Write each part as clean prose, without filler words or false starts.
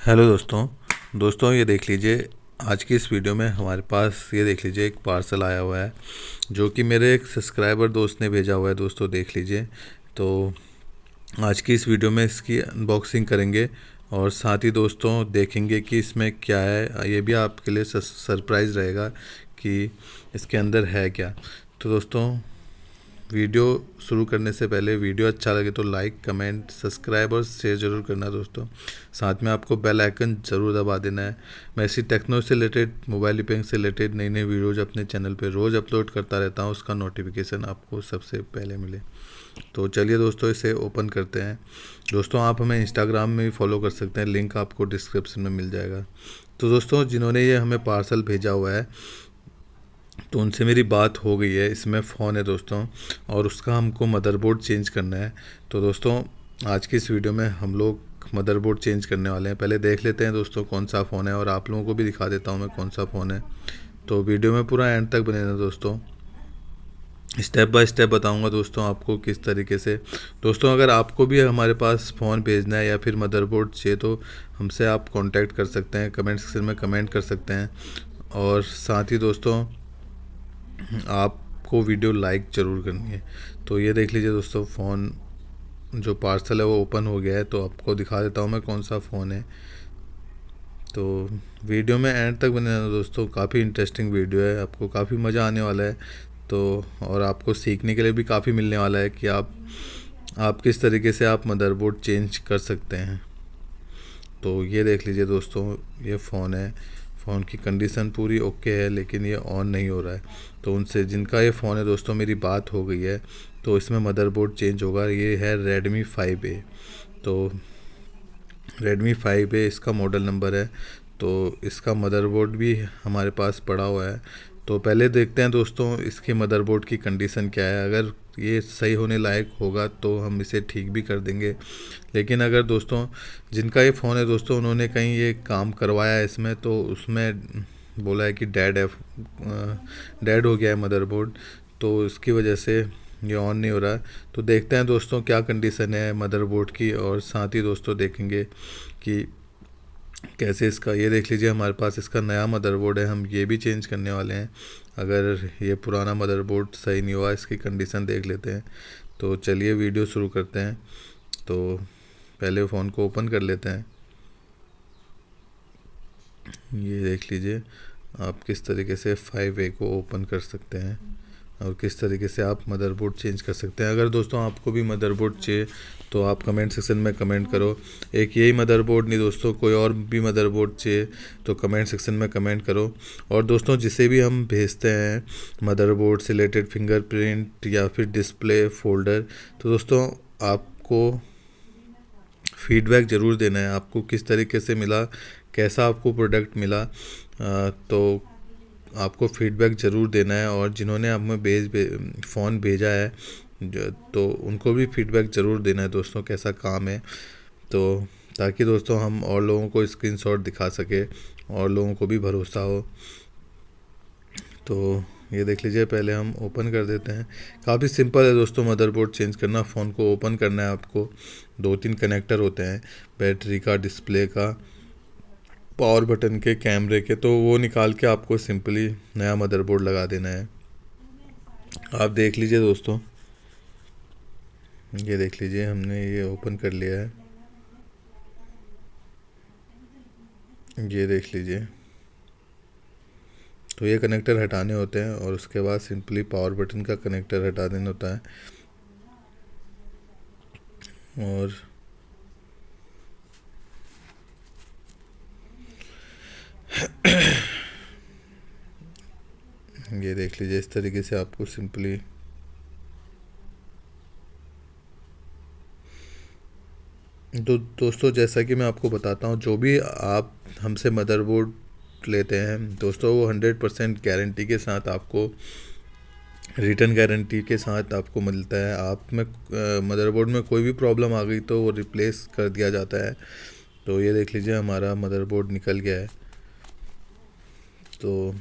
Hello दोस्तों ये देख लीजिए। आज की इस वीडियो में हमारे पास ये देख लीजिए एक पार्सल आया हुआ है जो कि मेरे एक सब्सक्राइबर दोस्त ने भेजा हुआ है। दोस्तों देख लीजिए। तो आज की इस वीडियो में इसकी अनबॉक्सिंग करेंगे और साथ ही दोस्तों देखेंगे कि इसमें क्या है। ये भी आपके लिए सरप्राइज़ रहेगा कि इसके अंदर है क्या। तो दोस्तों वीडियो शुरू करने से पहले वीडियो अच्छा लगे तो लाइक कमेंट सब्सक्राइब और शेयर ज़रूर करना दोस्तों। साथ में आपको बेल आइकन ज़रूर दबा देना है। मैं इसी टेक्नो से रिलेटेड मोबाइल रिपेयरिंग से रिलेटेड नई नई वीडियोज़ अपने चैनल पे रोज़ अपलोड करता रहता हूँ। उसका नोटिफिकेशन आपको सबसे पहले मिले। तो चलिए दोस्तों इसे ओपन करते हैं। दोस्तों आप हमें इंस्टाग्राम में भी फॉलो कर सकते हैं, लिंक आपको डिस्क्रिप्शन में मिल जाएगा। तो दोस्तों जिन्होंने ये हमें पार्सल भेजा हुआ है तो उनसे मेरी बात हो गई है। इसमें फ़ोन है दोस्तों और उसका हमको मदरबोर्ड चेंज करना है। तो दोस्तों आज की इस वीडियो में हम लोग मदरबोर्ड चेंज करने वाले हैं। पहले देख लेते हैं दोस्तों कौन सा फ़ोन है और आप लोगों को भी दिखा देता हूँ मैं कौन सा फ़ोन है। तो वीडियो में पूरा एंड तक बने रहना दोस्तों। स्टेप बाय स्टेप बताऊंगा दोस्तों आपको किस तरीके से। दोस्तों अगर आपको भी हमारे पास फ़ोन भेजना है या फिर मदरबोर्ड चाहिए तो हमसे आप कांटेक्ट कर सकते हैं, कमेंट सेक्शन में कमेंट कर सकते हैं। और साथ ही दोस्तों आपको वीडियो लाइक ज़रूर करनी है। तो ये देख लीजिए दोस्तों फ़ोन जो पार्सल है वो ओपन हो गया है। तो आपको दिखा देता हूँ मैं कौन सा फ़ोन है। तो वीडियो में एंड तक बने रहना दोस्तों, काफ़ी इंटरेस्टिंग वीडियो है, आपको काफ़ी मज़ा आने वाला है। तो और आपको सीखने के लिए भी काफ़ी मिलने वाला है कि आप किस तरीके से आप मदरबोर्ड चेंज कर सकते हैं। तो ये देख लीजिए दोस्तों ये फ़ोन है। फ़ोन की कंडीशन पूरी ओके है लेकिन ये ऑन नहीं हो रहा है। तो उनसे जिनका ये फ़ोन है दोस्तों मेरी बात हो गई है। तो इसमें मदरबोर्ड चेंज होगा। ये है Redmi 5A। तो Redmi 5A इसका मॉडल नंबर है। तो इसका मदरबोर्ड भी हमारे पास पड़ा हुआ है। तो पहले देखते हैं दोस्तों इसके मदरबोर्ड की कंडीशन क्या है। अगर ये सही होने लायक होगा तो हम इसे ठीक भी कर देंगे। लेकिन अगर दोस्तों जिनका ये फ़ोन है दोस्तों उन्होंने कहीं ये काम करवाया है इसमें तो उसमें बोला है कि डेड हो गया है मदरबोर्ड। तो इसकी वजह से ये ऑन नहीं हो रहा है। तो देखते हैं दोस्तों क्या कंडीशन है मदरबोर्ड की और साथ ही दोस्तों देखेंगे कि कैसे इसका। ये देख लीजिए हमारे पास इसका नया मदरबोर्ड है, हम ये भी चेंज करने वाले हैं। अगर ये पुराना मदरबोर्ड सही नहीं हुआ इसकी कंडीशन देख लेते हैं। तो चलिए वीडियो शुरू करते हैं। तो पहले फ़ोन को ओपन कर लेते हैं। ये देख लीजिए आप किस तरीके से 5A को ओपन कर सकते हैं और किस तरीके से आप मदरबोर्ड चेंज कर सकते हैं। अगर दोस्तों आपको भी मदरबोर्ड चाहिए तो आप कमेंट सेक्शन में कमेंट करो। एक यही मदरबोर्ड नहीं दोस्तों, कोई और भी मदरबोर्ड चाहिए तो कमेंट सेक्शन में कमेंट करो। और दोस्तों जिसे भी हम भेजते हैं मदरबोर्ड से रिलेटेड फिंगरप्रिंट या फिर डिस्प्ले फोल्डर, तो दोस्तों आपको फीडबैक ज़रूर देना है। आपको किस तरीके से मिला, कैसा आपको प्रोडक्ट मिला, तो आपको फीडबैक ज़रूर देना है। और जिन्होंने हमें फ़ोन भेजा है तो उनको भी फीडबैक ज़रूर देना है दोस्तों कैसा काम है। तो ताकि दोस्तों हम और लोगों को स्क्रीनशॉट दिखा सके और लोगों को भी भरोसा हो। तो ये देख लीजिए पहले हम ओपन कर देते हैं। काफ़ी सिंपल है दोस्तों मदरबोर्ड चेंज करना। फ़ोन को ओपन करना है आपको। 2-3 कनेक्टर होते हैं, बैटरी का, डिस्प्ले का, पावर बटन के, कैमरे के। तो वो निकाल के आपको सिंपली नया मदरबोर्ड लगा देना है। आप देख लीजिए दोस्तों, ये देख लीजिए हमने ये ओपन कर लिया है। ये देख लीजिए। तो ये कनेक्टर हटाने होते हैं और उसके बाद सिंपली पावर बटन का कनेक्टर हटा देना होता है। और ये देख लीजिए इस तरीके से आपको सिंपली दोस्तों जैसा कि मैं आपको बताता हूँ, जो भी आप हमसे मदरबोर्ड लेते हैं दोस्तों वो 100% गारंटी के साथ आपको, रिटर्न गारंटी के साथ आपको मिलता है। आप में मदरबोर्ड में कोई भी प्रॉब्लम आ गई तो वो रिप्लेस कर दिया जाता है। तो ये देख लीजिए हमारा मदरबोर्ड निकल गया है। तो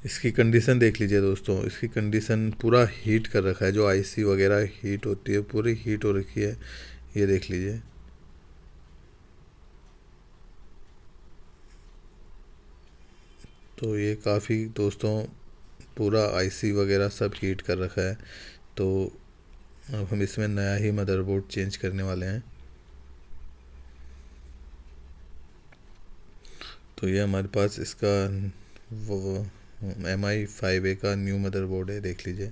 इसकी कंडीशन देख लीजिए दोस्तों, इसकी कंडीशन पूरा हीट कर रखा है। जो आईसी वगैरह हीट होती है पूरी हीट हो रखी है। ये देख लीजिए। तो ये काफ़ी दोस्तों पूरा आईसी वगैरह सब हीट कर रखा है। तो अब हम इसमें नया ही मदरबोर्ड चेंज करने वाले हैं। तो ये हमारे पास इसका वो MI5A का न्यू मदरबोर्ड है, देख लीजिए।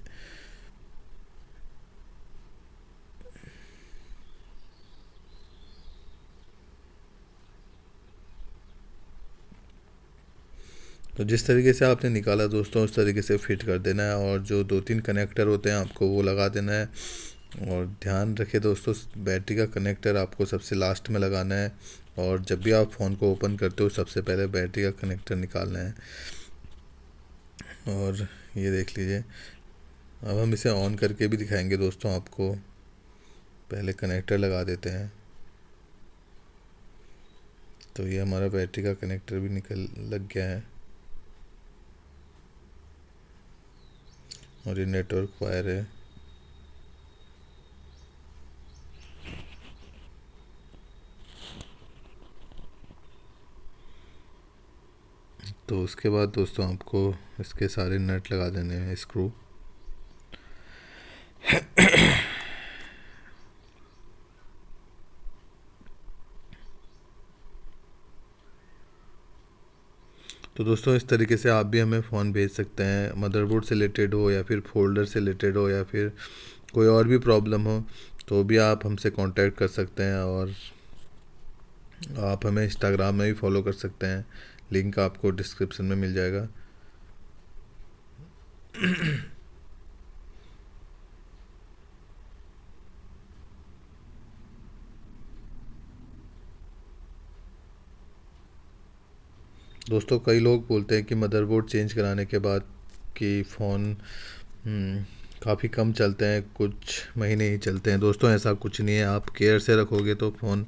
तो जिस तरीके से आपने निकाला दोस्तों उस तरीके से फिट कर देना है, और जो 2-3 कनेक्टर होते हैं आपको वो लगा देना है। और ध्यान रखें दोस्तों, बैटरी का कनेक्टर आपको सबसे लास्ट में लगाना है, और जब भी आप फ़ोन को ओपन करते हो सबसे पहले बैटरी का कनेक्टर निकालना है। और ये देख लीजिए, अब हम इसे ऑन करके भी दिखाएंगे दोस्तों आपको। पहले कनेक्टर लगा देते हैं। तो ये हमारा बैटरी का कनेक्टर भी निकल लग गया है, और ये नेटवर्क वायर है। तो उसके बाद दोस्तों आपको इसके सारे नट लगा देने हैं, स्क्रू। तो दोस्तों इस तरीके से आप भी हमें फ़ोन भेज सकते हैं, मदरबोर्ड से रिलेटेड हो या फिर फोल्डर से रिलेटेड हो या फिर कोई और भी प्रॉब्लम हो, तो भी आप हमसे कांटेक्ट कर सकते हैं। और आप हमें इंस्टाग्राम में भी फॉलो कर सकते हैं, लिंक आपको डिस्क्रिप्शन में मिल जाएगा। दोस्तों कई लोग बोलते हैं कि मदरबोर्ड चेंज कराने के बाद कि फ़ोन काफ़ी कम चलते हैं, कुछ महीने ही चलते हैं। दोस्तों ऐसा कुछ नहीं है, आप केयर से रखोगे तो फ़ोन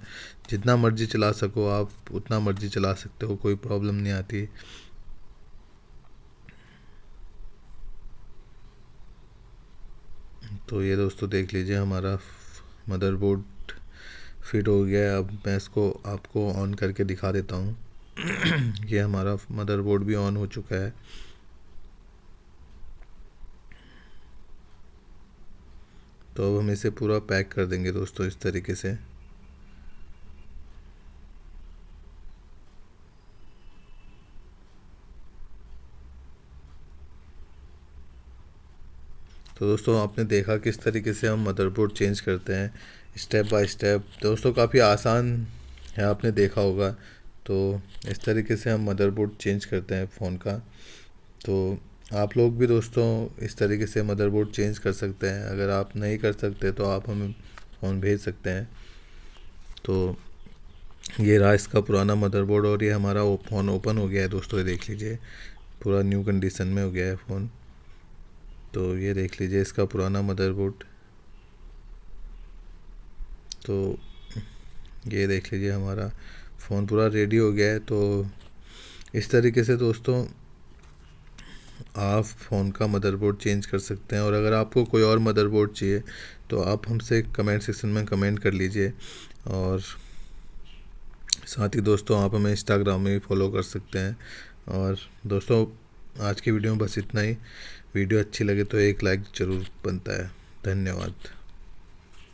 जितना मर्ज़ी चला सको आप उतना मर्ज़ी चला सकते हो, कोई प्रॉब्लम नहीं आती। तो ये दोस्तों देख लीजिए, हमारा मदरबोर्ड फिट हो गया है। अब मैं इसको आपको ऑन करके दिखा देता हूँ। ये हमारा मदरबोर्ड भी ऑन हो चुका है। तो अब हम इसे पूरा पैक कर देंगे दोस्तों इस तरीके से। तो दोस्तों आपने देखा किस तरीके से हम मदरबोर्ड चेंज करते हैं, स्टेप बाय स्टेप। दोस्तों काफ़ी आसान है, आपने देखा होगा। तो इस तरीके से हम मदरबोर्ड चेंज करते हैं फ़ोन का। तो आप लोग भी दोस्तों इस तरीके से मदरबोर्ड चेंज कर सकते हैं। अगर आप नहीं कर सकते तो आप हमें फ़ोन भेज सकते हैं। तो ये रहा इसका पुराना मदरबोर्ड, और ये हमारा फ़ोन ओपन हो गया है दोस्तों, ये देख लीजिए पूरा न्यू कंडीशन में हो गया है फ़ोन। तो ये देख लीजिए इसका पुराना मदरबोर्ड। तो ये देख लीजिए हमारा फ़ोन पूरा रेडी हो गया है। तो इस तरीके से दोस्तों आप फ़ोन का मदरबोर्ड चेंज कर सकते हैं। और अगर आपको कोई और मदरबोर्ड चाहिए तो आप हमसे कमेंट सेक्शन में कमेंट कर लीजिए। और साथ ही दोस्तों आप हमें इंस्टाग्राम में भी फॉलो कर सकते हैं। और दोस्तों आज की वीडियो में बस इतना ही। वीडियो अच्छी लगे तो एक लाइक ज़रूर बनता है। धन्यवाद।